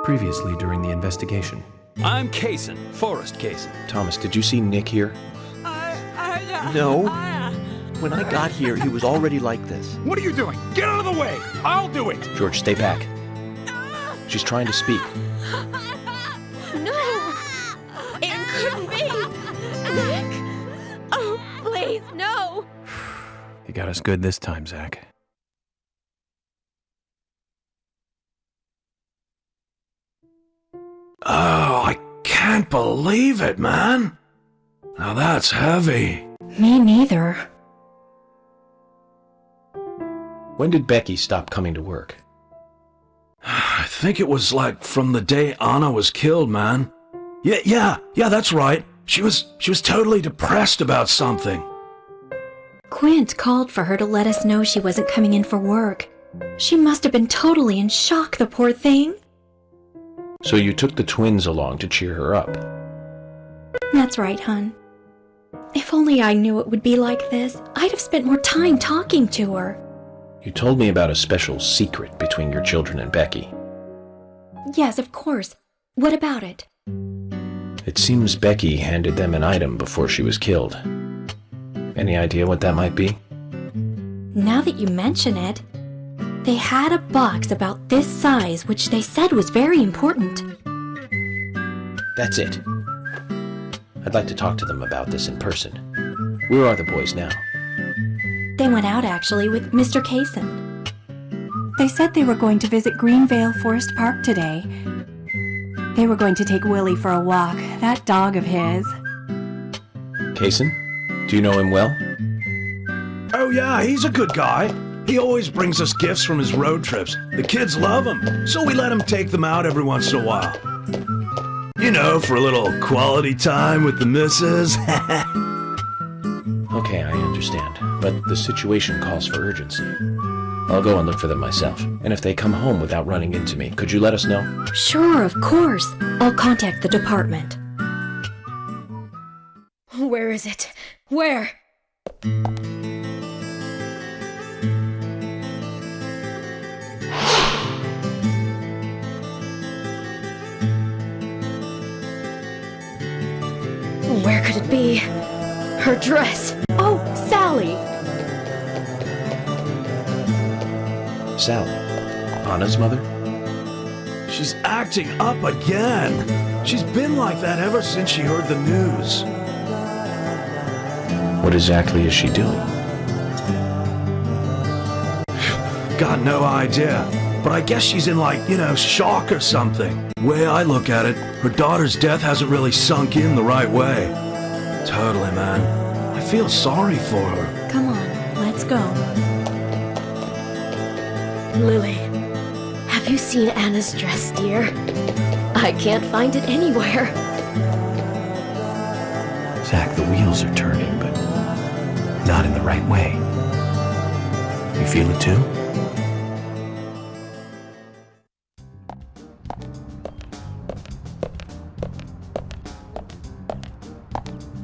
Previously during the investigation. I'm Kaysen, Forrest Kaysen. Thomas, did you see Nick here? No. When I got here, he was already like this. What are you doing? Get out of the way! I'll do it! George, stay back. She's trying to speak. No! It couldn't be! Nick! Oh, please, no! You got us good this time, Zack. Oh, I can't believe it, man. Now that's heavy. Me neither. When did Becky stop coming to work? I think it was like from the day Anna was killed, man. Yeah, that's right. She was totally depressed about something. Quint called for her to let us know she wasn't coming in for work. She must have been totally in shock, the poor thing. So you took the twins along to cheer her up? That's right, hon. If only I knew it would be like this, I'd have spent more time talking to her. You told me about a special secret between your children and Becky. Yes, of course. What about it? It seems Becky handed them an item before she was killed. Any idea what that might be? Now that you mention it, they had a box about this size which they said was very important. That's it. I'd like to talk to them about this in person. Where are the boys now? They went out, actually, with Mr. Kaysen. They said they were going to visit Greenvale Forest Park today. They were going to take Willie for a walk, that dog of his. Kaysen? Do you know him well? Oh yeah, he's a good guy. He always brings us gifts from his road trips. The kids love him, so we let him take them out every once in a while. You know, for a little quality time with the missus. Okay, I understand, but the situation calls for urgency. I'll go and look for them myself, and if they come home without running into me, could you let us know? Sure, of course. I'll contact the department. Where is it? Where? Where could it be? Her dress! Oh, Sally! Sally? Anna's mother? She's acting up again. She's been like that ever since she heard the news. What exactly is she doing? Got no idea. But I guess she's in like, shock or something. Way I look at it, her daughter's death hasn't really sunk in the right way. Totally, man. I feel sorry for her. Come on, let's go. Lily, have you seen Anna's dress, dear? I can't find it anywhere. Zack, the wheels are turning, but not in the right way. You feel it too?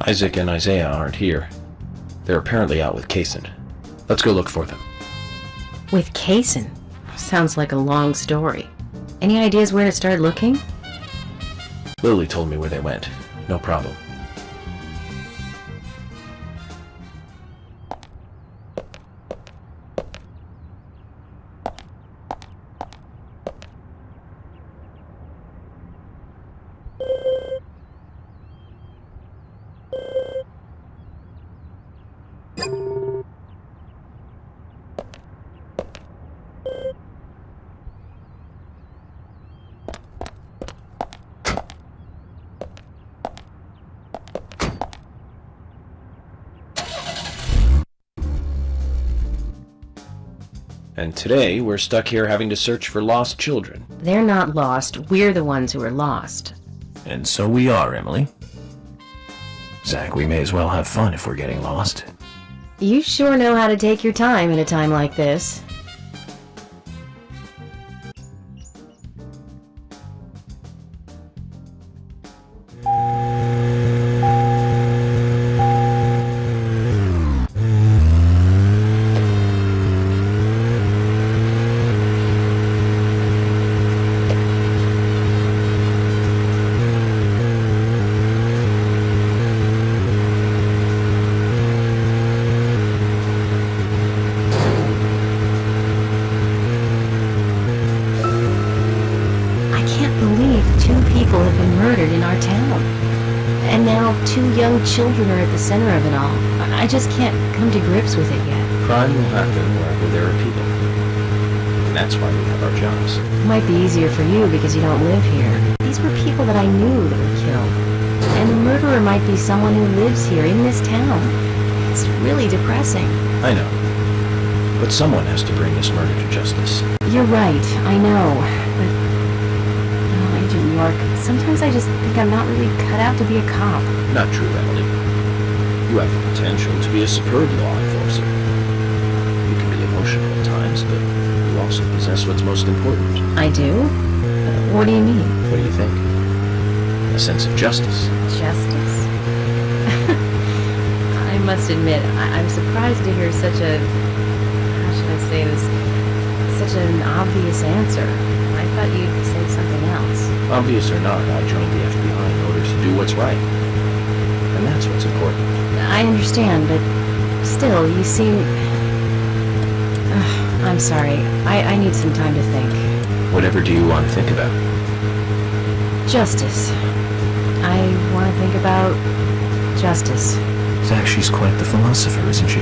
Isaac and Isaiah aren't here. They're apparently out with Kaysen. Let's go look for them. With Kaysen? Sounds like a long story. Any ideas where to start looking? Lily told me where they went. No problem. And today, we're stuck here having to search for lost children. They're not lost. We're the ones who are lost. And so we are, Emily. Zack, we may as well have fun if we're getting lost. You sure know how to take your time in a time like this. our town. And now 2 young children are at the center of it all. I just can't come to grips with it yet. Crime will happen wherever there are people. And that's why we have our jobs. It might be easier for you because you don't live here. These were people that I knew that were killed. And the murderer might be someone who lives here in this town. It's really depressing. I know. But someone has to bring this murder to justice. You're right, I know. But, Agent York, sometimes I just think I'm not really cut out to be a cop. Not true, Emily. You have the potential to be a superb law enforcer. You can be emotional at times, but you also possess what's most important. I do? What do you mean? What do you think? A sense of justice. Justice? I must admit, I'm surprised to hear such a... how should I say this? Such an obvious answer. I thought you'd say something else. Obvious or not, I joined the FBI in order to do what's right. And that's what's important. I understand, but still, you seem... I'm sorry. I need some time to think. Whatever do you want to think about? Justice. I want to think about justice. Zack, she's quite the philosopher, isn't she?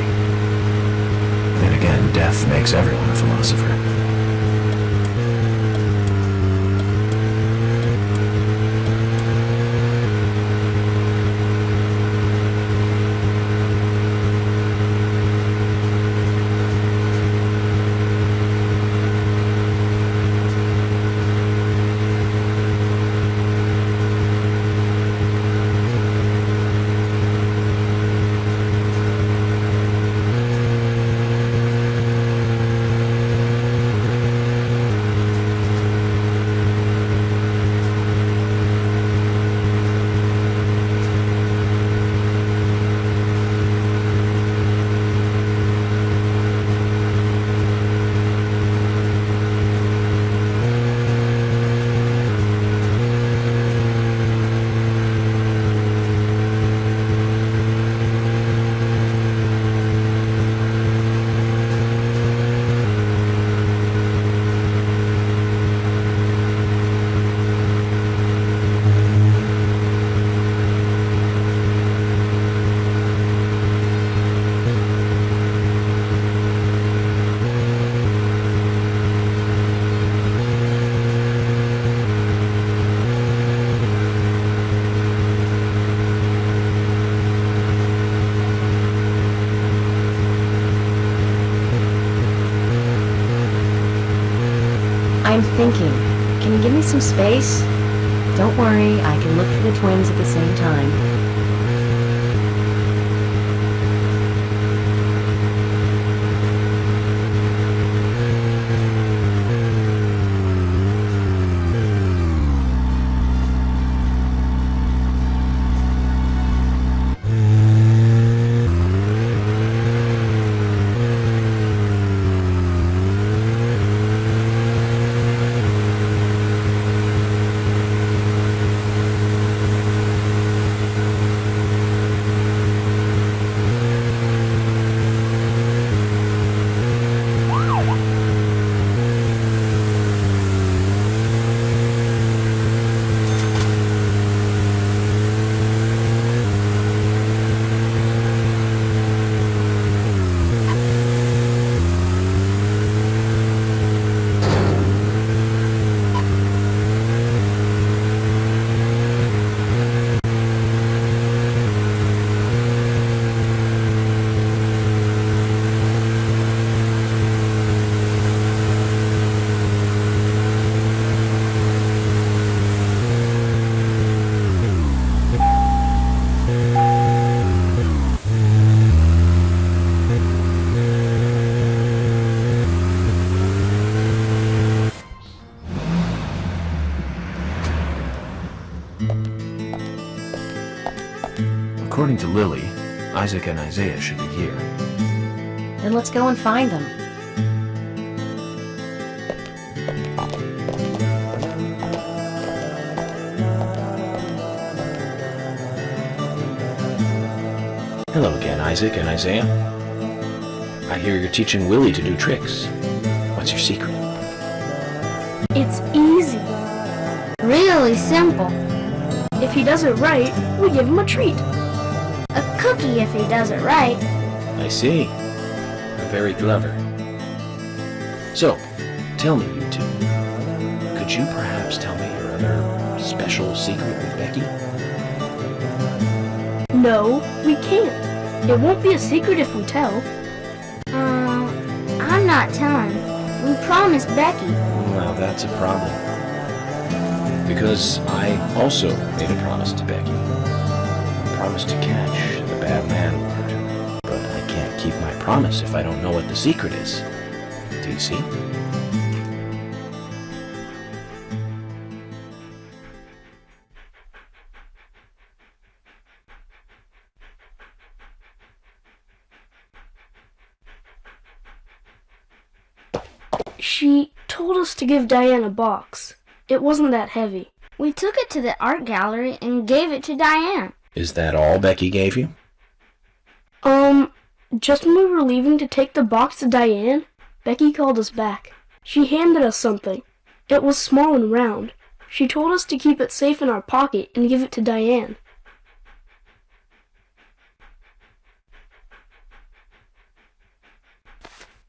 Then again, death makes everyone a philosopher. I'm thinking. Can you give me some space? Don't worry, I can look for the twins at the same time. According to Lily, Isaac and Isaiah should be here. Then let's go and find them. Hello again, Isaac and Isaiah. I hear you're teaching Willie to do tricks. What's your secret? It's easy. Really simple. If he does it right, we give him a treat. A cookie if he does it right. I see. Very clever. So, tell me, you two. Could you perhaps tell me your other special secret with Becky? No, we can't. It won't be a secret if we tell. I'm not telling. We promised Becky. Well, that's a problem. Because I also made a promise to Becky. A promise to catch the bad man word. But I can't keep my promise if I don't know what the secret is. Do you see? She told us to give Diane a box. It wasn't that heavy. We took it to the art gallery and gave it to Diane. Is that all Becky gave you? Just when we were leaving to take the box to Diane, Becky called us back. She handed us something. It was small and round. She told us to keep it safe in our pocket and give it to Diane.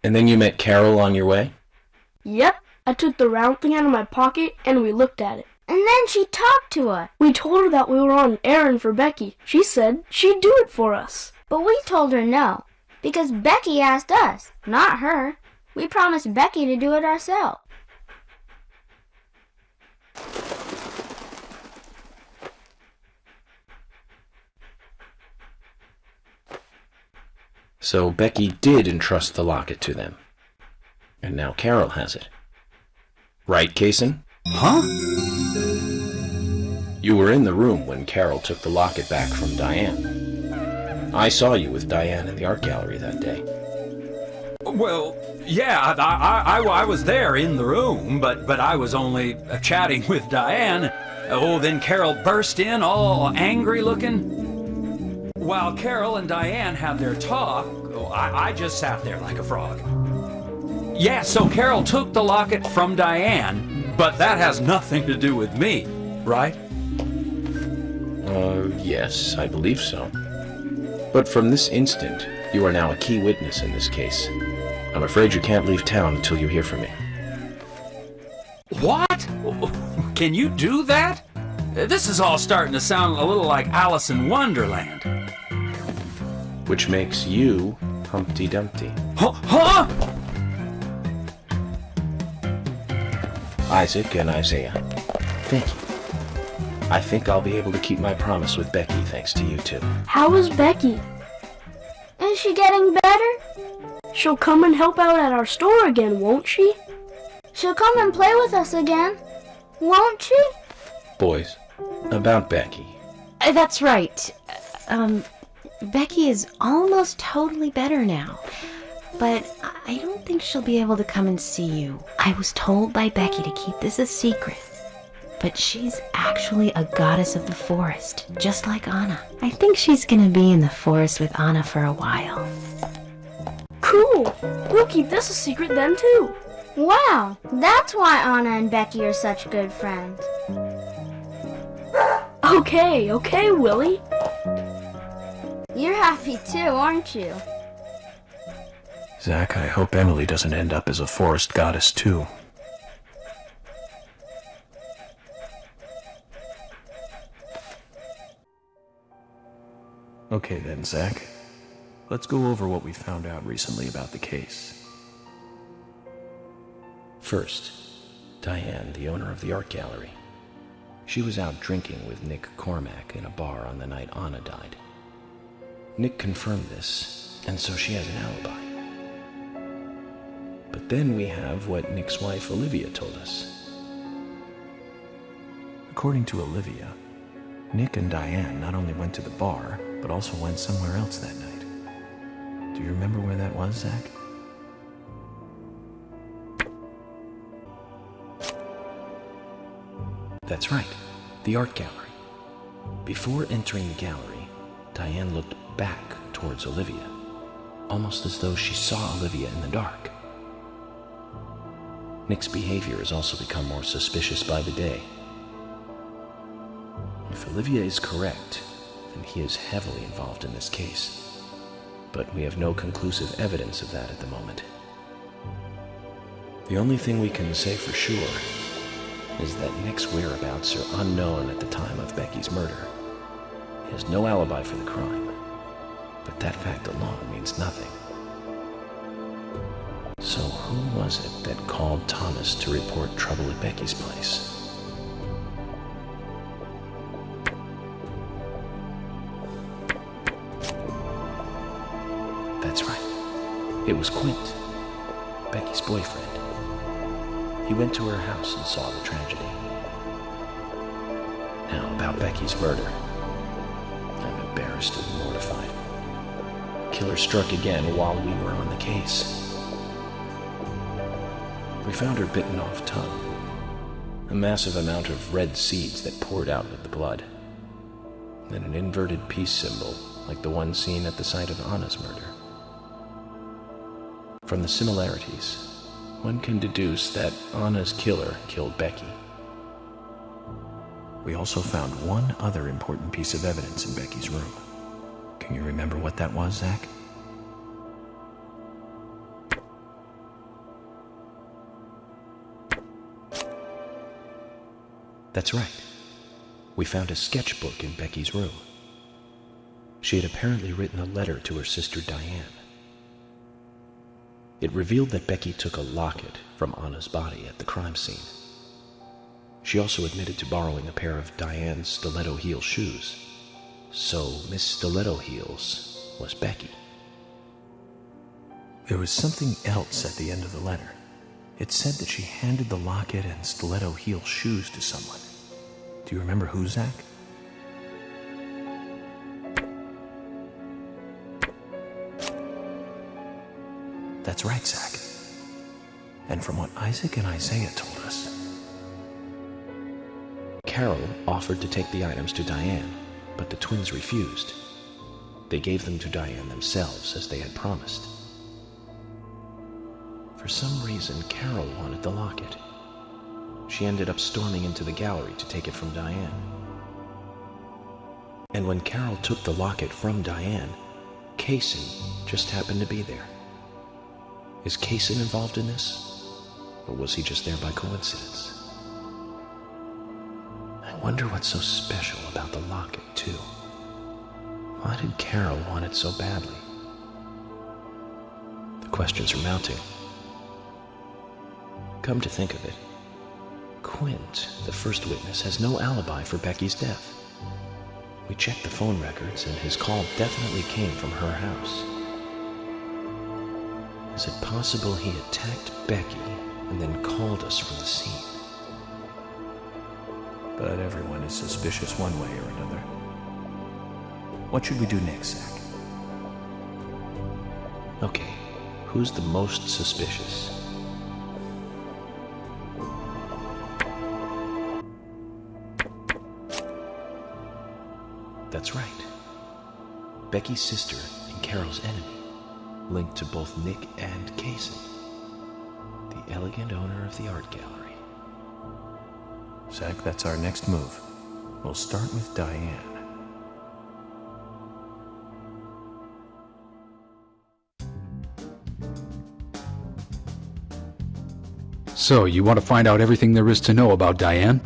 And then you met Carol on your way? Yep, I took the round thing out of my pocket and we looked at it. And then she talked to us. We told her that we were on an errand for Becky. She said she'd do it for us. But we told her no, because Becky asked us, not her. We promised Becky to do it ourselves. So Becky did entrust the locket to them. And now Carol has it. Right, Kaysen? Huh? You were in the room when Carol took the locket back from Diane. I saw you with Diane in the art gallery that day. Well, yeah, I was there in the room, but I was only chatting with Diane. Oh, then Carol burst in, all angry looking. While Carol and Diane had their talk, I just sat there like a frog. Yeah, so Carol took the locket from Diane, but that has nothing to do with me, right? Yes, I believe so. But from this instant, you are now a key witness in this case. I'm afraid you can't leave town until you hear from me. What? Can you do that? This is all starting to sound a little like Alice in Wonderland. Which makes you Humpty Dumpty. Huh? Isaac and Isaiah, thank you. I think I'll be able to keep my promise with Becky thanks to you two. How is Becky? Is she getting better? She'll come and help out at our store again, won't she? She'll come and play with us again, won't she? Boys, about Becky. That's right. Becky is almost totally better now. But I don't think she'll be able to come and see you. I was told by Becky to keep this a secret. But she's actually a goddess of the forest, just like Anna. I think she's gonna be in the forest with Anna for a while. Cool! We'll keep this a secret then too. Wow, that's why Anna and Becky are such good friends. Okay, Willie. You're happy too, aren't you? Zack, I hope Emily doesn't end up as a forest goddess too. Okay then, Zack. Let's go over what we found out recently about the case. First, Diane, the owner of the art gallery. She was out drinking with Nick Cormack in a bar on the night Anna died. Nick confirmed this, and so she has an alibi. But then we have what Nick's wife Olivia told us. According to Olivia, Nick and Diane not only went to the bar, but also went somewhere else that night. Do you remember where that was, Zack? That's right, the art gallery. Before entering the gallery, Diane looked back towards Olivia, almost as though she saw Olivia in the dark. Nick's behavior has also become more suspicious by the day. If Olivia is correct, and he is heavily involved in this case. But we have no conclusive evidence of that at the moment. The only thing we can say for sure is that Nick's whereabouts are unknown at the time of Becky's murder. He has no alibi for the crime, but that fact alone means nothing. So who was it that called Thomas to report trouble at Becky's place? That's right. It was Quint, Becky's boyfriend. He went to her house and saw the tragedy. Now, about Becky's murder. I'm embarrassed and mortified. Killer struck again while we were on the case. We found her bitten off tongue, a massive amount of red seeds that poured out with the blood, then an inverted peace symbol like the one seen at the site of Anna's murder. From the similarities, one can deduce that Anna's killer killed Becky. We also found one other important piece of evidence in Becky's room. Can you remember what that was, Zack? That's right. We found a sketchbook in Becky's room. She had apparently written a letter to her sister Diane. It revealed that Becky took a locket from Anna's body at the crime scene. She also admitted to borrowing a pair of Diane's stiletto heel shoes. So Miss Stiletto Heels was Becky. There was something else at the end of the letter. It said that she handed the locket and stiletto heel shoes to someone. Do you remember who, Zack? That's right, Zack. And from what Isaac and Isaiah told us, Carol offered to take the items to Diane, but the twins refused. They gave them to Diane themselves, as they had promised. For some reason, Carol wanted the locket. She ended up storming into the gallery to take it from Diane. And when Carol took the locket from Diane, Kaysen just happened to be there. Is Kaysen involved in this? Or was he just there by coincidence? I wonder what's so special about the locket, too. Why did Carol want it so badly? The questions are mounting. Come to think of it, Quint, the first witness, has no alibi for Becky's death. We checked the phone records, and his call definitely came from her house. Is it possible he attacked Becky and then called us from the scene? But everyone is suspicious one way or another. What should we do next, Zack? Okay, who's the most suspicious? That's right. Becky's sister and Carol's enemy, linked to both Nick and Kaysen, the elegant owner of the art gallery. Zack, that's our next move. We'll start with Diane. So, you want to find out everything there is to know about Diane?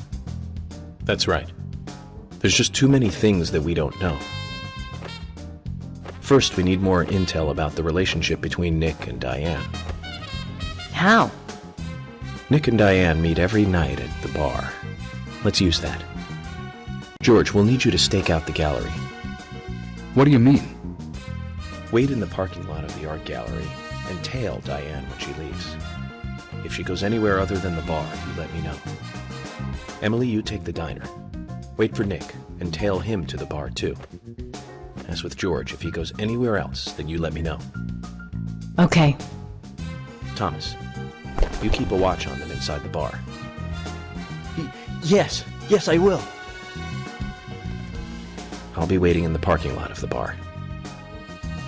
That's right. There's just too many things that we don't know. First, we need more intel about the relationship between Nick and Diane. How? Nick and Diane meet every night at the bar. Let's use that. George, we'll need you to stake out the gallery. What do you mean? Wait in the parking lot of the art gallery and tail Diane when she leaves. If she goes anywhere other than the bar, you let me know. Emily, you take the diner. Wait for Nick and tail him to the bar too. As with George, if he goes anywhere else, then you let me know. Okay. Thomas, you keep a watch on them inside the bar. Yes, I will. I'll be waiting in the parking lot of the bar.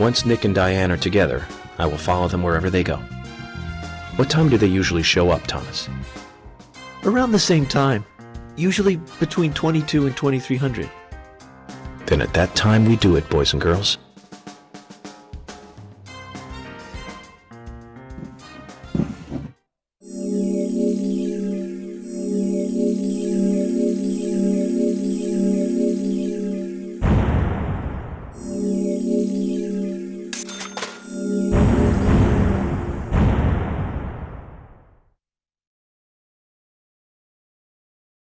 Once Nick and Diane are together, I will follow them wherever they go. What time do they usually show up, Thomas? Around the same time. Usually between 22 and 2300. then at that time we do it, boys and girls.